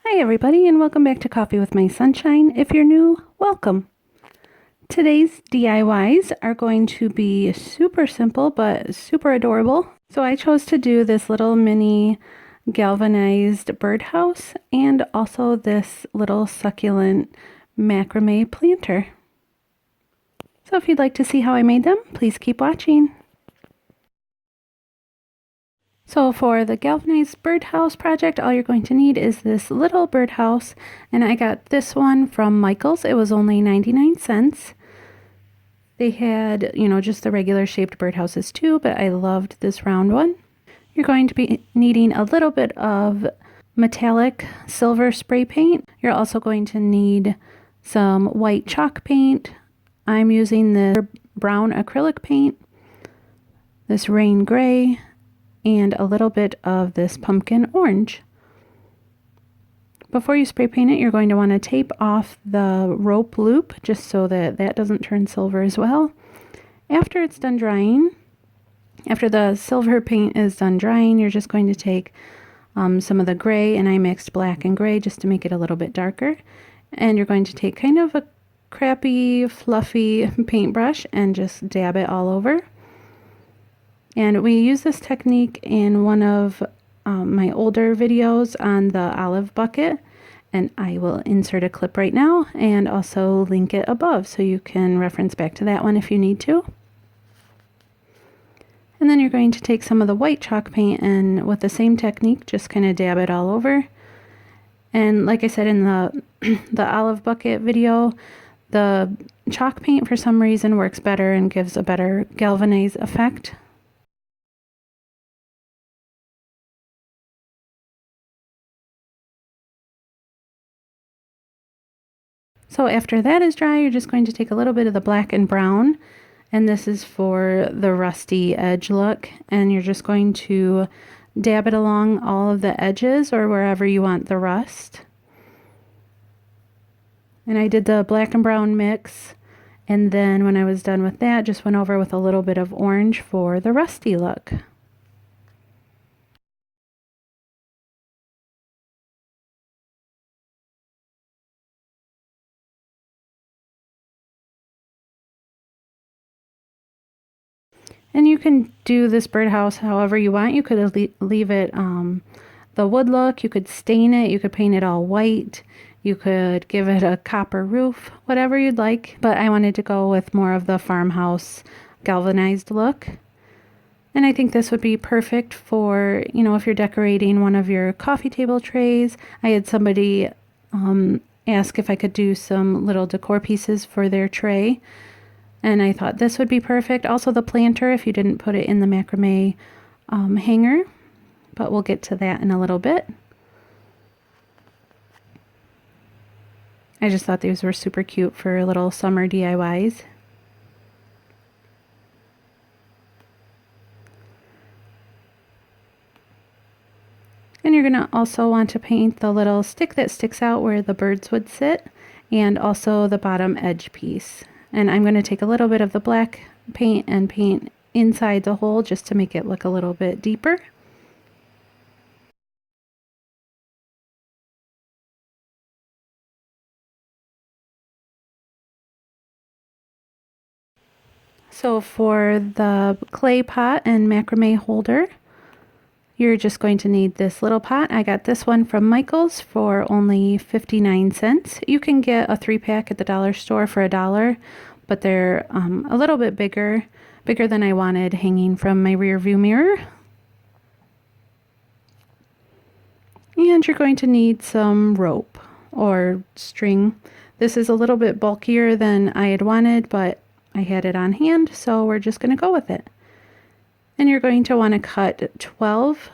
Hi everybody and welcome back to Coffee with My Sunshine. If you're new, welcome. Today's DIYs are going to be super simple but super adorable. So I chose to do this little mini galvanized birdhouse and also this little succulent macrame planter. So if you'd like to see how I made them, please keep watching. So for the galvanized birdhouse project, all you're going to need is this little birdhouse, and I got this one from Michael's. It was only 99 cents. They had, just the regular shaped birdhouses too, but I loved this round one. You're going to be needing a little bit of metallic silver spray paint. You're also going to need some white chalk paint. I'm using the brown acrylic paint, this rain gray, and a little bit of this pumpkin orange. Before you spray paint it, you're going to want to tape off the rope loop just so that that doesn't turn silver as well. After it's done drying, after the silver paint is done drying, you're just going to take some of the gray, and I mixed black and gray just to make it a little bit darker. And you're going to take kind of a crappy, fluffy paintbrush and just dab it all over. And we use this technique in one of my older videos on the olive bucket, and I will insert a clip right now and also link it above so you can reference back to that one if you need to. And then you're going to take some of the white chalk paint and with the same technique just kind of dab it all over. And like I said in the olive bucket video, the chalk paint for some reason works better and gives a better galvanized effect. So after that is dry, you're just going to take a little bit of the black and brown, and this is for the rusty edge look, and you're just going to dab it along all of the edges or wherever you want the rust. And I did the black and brown mix, and then when I was done with that, just went over with a little bit of orange for the rusty look. And you can do this birdhouse however you want. You could leave it the wood look, you could stain it, you could paint it all white, you could give it a copper roof, whatever you'd like. But I wanted to go with more of the farmhouse galvanized look. And I think this would be perfect for, if you're decorating one of your coffee table trays. I had somebody ask if I could do some little decor pieces for their tray. And I thought this would be perfect. Also the planter, if you didn't put it in the macrame hanger, but we'll get to that in a little bit. I just thought these were super cute for little summer DIYs. And you're going to also want to paint the little stick that sticks out where the birds would sit, and also the bottom edge piece. And I'm going to take a little bit of the black paint and paint inside the hole just to make it look a little bit deeper. So for the clay pot and macrame holder, you're just going to need this little pot. I got this one from Michael's for only 59 cents. You can get a 3-pack at the dollar store for $1, but they're a little bit bigger than I wanted hanging from my rear view mirror. And you're going to need some rope or string. This is a little bit bulkier than I had wanted, but I had it on hand, so we're just going to go with it. And you're going to want to cut 12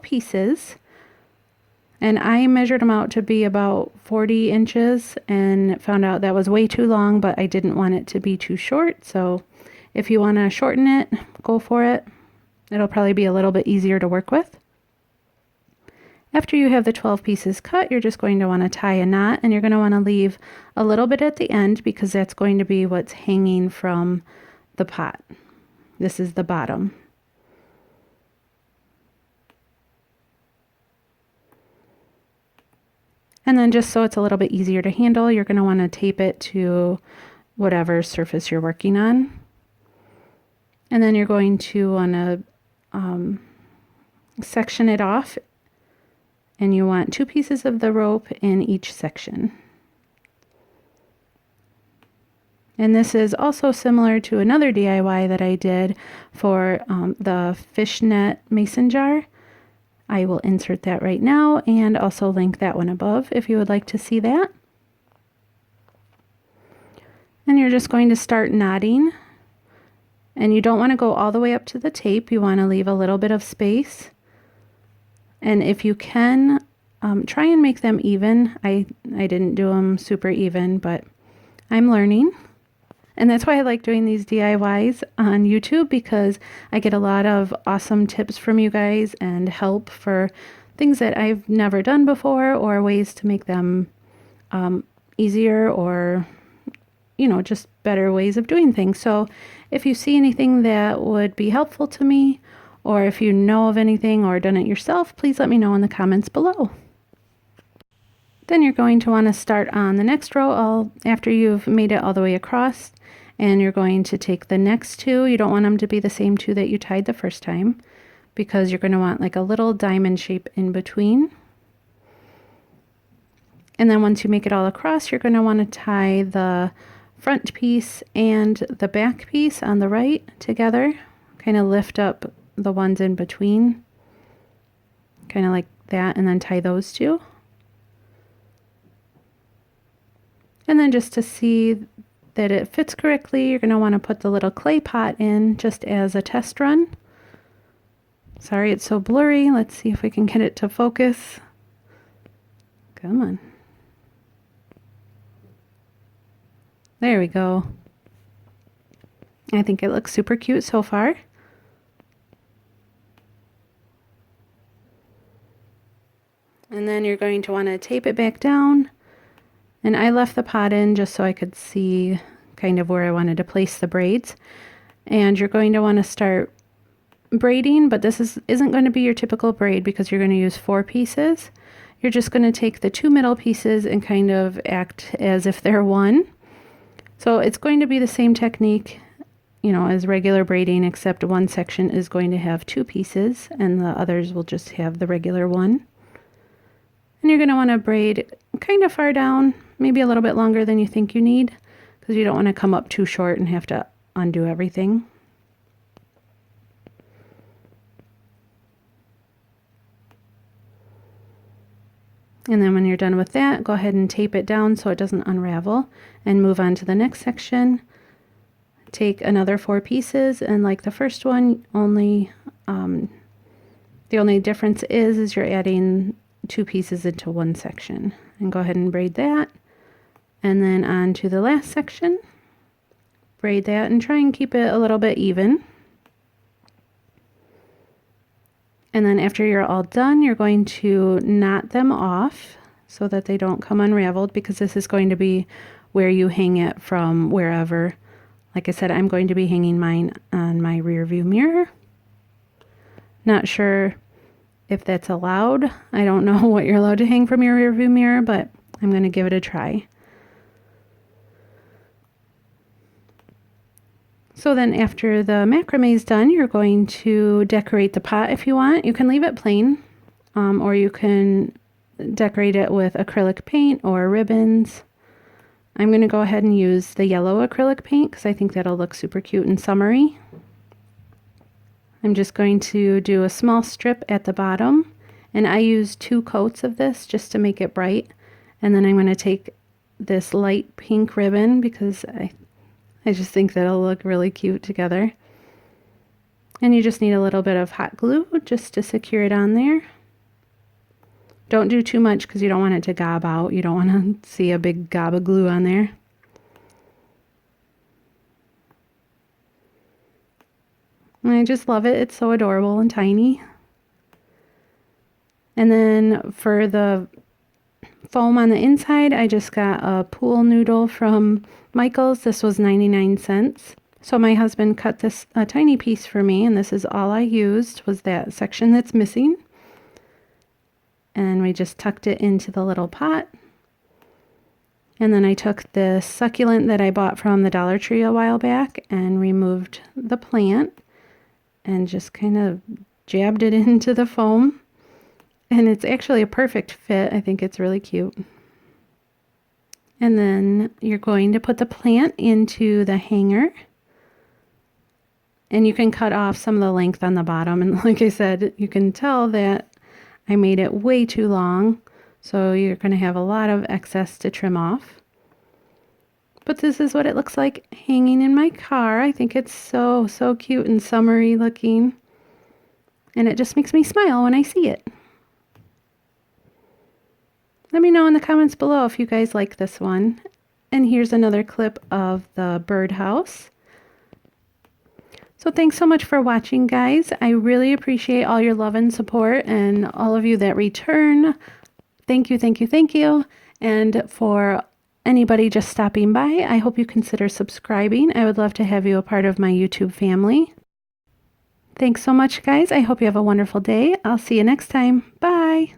pieces. And I measured them out to be about 40 inches and found out that was way too long, but I didn't want it to be too short. So if you want to shorten it, go for it. It'll probably be a little bit easier to work with. After you have the 12 pieces cut, you're just going to want to tie a knot, and you're going to want to leave a little bit at the end because that's going to be what's hanging from the pot. This is the bottom. And then just so it's a little bit easier to handle, you're going to want to tape it to whatever surface you're working on. And then you're going to want to section it off, and you want 2 pieces of the rope in each section. And this is also similar to another DIY that I did for the fishnet mason jar. I will insert that right now and also link that one above if you would like to see that. And you're just going to start knotting. And you don't want to go all the way up to the tape. You want to leave a little bit of space. And if you can, try and make them even. I didn't do them super even, but I'm learning. And that's why I like doing these DIYs on YouTube, because I get a lot of awesome tips from you guys and help for things that I've never done before, or ways to make them easier, or, you know, just better ways of doing things. So if you see anything that would be helpful to me, or if you know of anything or done it yourself, please let me know in the comments below. Then you're going to want to start on the next row after you've made it all the way across. And you're going to take the next 2. You don't want them to be the same 2 that you tied the first time, because you're going to want like a little diamond shape in between. And then once you make it all across, you're going to want to tie the front piece and the back piece on the right together. Kind of lift up the ones in between, kind of like that, and then tie those 2. And then just to see that it fits correctly, you're going to want to put the little clay pot in just as a test run. Sorry it's so blurry. Let's see if we can get it to focus. Come on. There we go. I think it looks super cute so far. And then you're going to want to tape it back down. And I left the pot in just so I could see kind of where I wanted to place the braids. And you're going to want to start braiding, but this isn't going to be your typical braid, because you're going to use 4 pieces. You're just going to take the 2 middle pieces and kind of act as if they're one. So it's going to be the same technique, you know, as regular braiding, except one section is going to have 2 pieces and the others will just have the regular one. And you're going to want to braid kind of far down, maybe a little bit longer than you think you need, because you don't want to come up too short and have to undo everything. And then when you're done with that, go ahead and tape it down so it doesn't unravel, and move on to the next section. Take another 4 pieces, and like the first one, the only difference is you're adding 2 pieces into one section. And go ahead and braid that, and then on to the last section. Braid that and try and keep it a little bit even. And then after you're all done, you're going to knot them off so that they don't come unraveled, because this is going to be where you hang it from wherever. Like I said, I'm going to be hanging mine on my rear view mirror. Not sure if that's allowed. I don't know what you're allowed to hang from your rear view mirror, but I'm going to give it a try. So then after the macrame is done, you're going to decorate the pot if you want. You can leave it plain, or you can decorate it with acrylic paint or ribbons. I'm going to go ahead and use the yellow acrylic paint because I think that'll look super cute and summery. I'm just going to do a small strip at the bottom, and I use 2 coats of this just to make it bright. And then I'm going to take this light pink ribbon because I just think that'll look really cute together. And you just need a little bit of hot glue just to secure it on there. Don't do too much because you don't want it to gob out. You don't want to see a big gob of glue on there. And I just love it. It's so adorable and tiny. And then for the foam on the inside, I just got a pool noodle from Michael's. This was 99 cents. So my husband cut this a tiny piece for me, and this is all I used, was that section that's missing. and we just tucked it into the little pot. And then I took the succulent that I bought from the Dollar Tree a while back and removed the plant and just kind of jabbed it into the foam. And it's actually a perfect fit. I think it's really cute. And then you're going to put the plant into the hanger. And you can cut off some of the length on the bottom. And like I said, you can tell that I made it way too long. So you're going to have a lot of excess to trim off. But this is what it looks like hanging in my car. I think it's so, so cute and summery looking. And it just makes me smile when I see it. Let me know in the comments below if you guys like this one. And here's another clip of the birdhouse. So thanks so much for watching, guys. I really appreciate all your love and support and all of you that return. Thank you, thank you, thank you. And for anybody just stopping by, I hope you consider subscribing. I would love to have you a part of my YouTube family. Thanks so much, guys. I hope you have a wonderful day. I'll see you next time. Bye.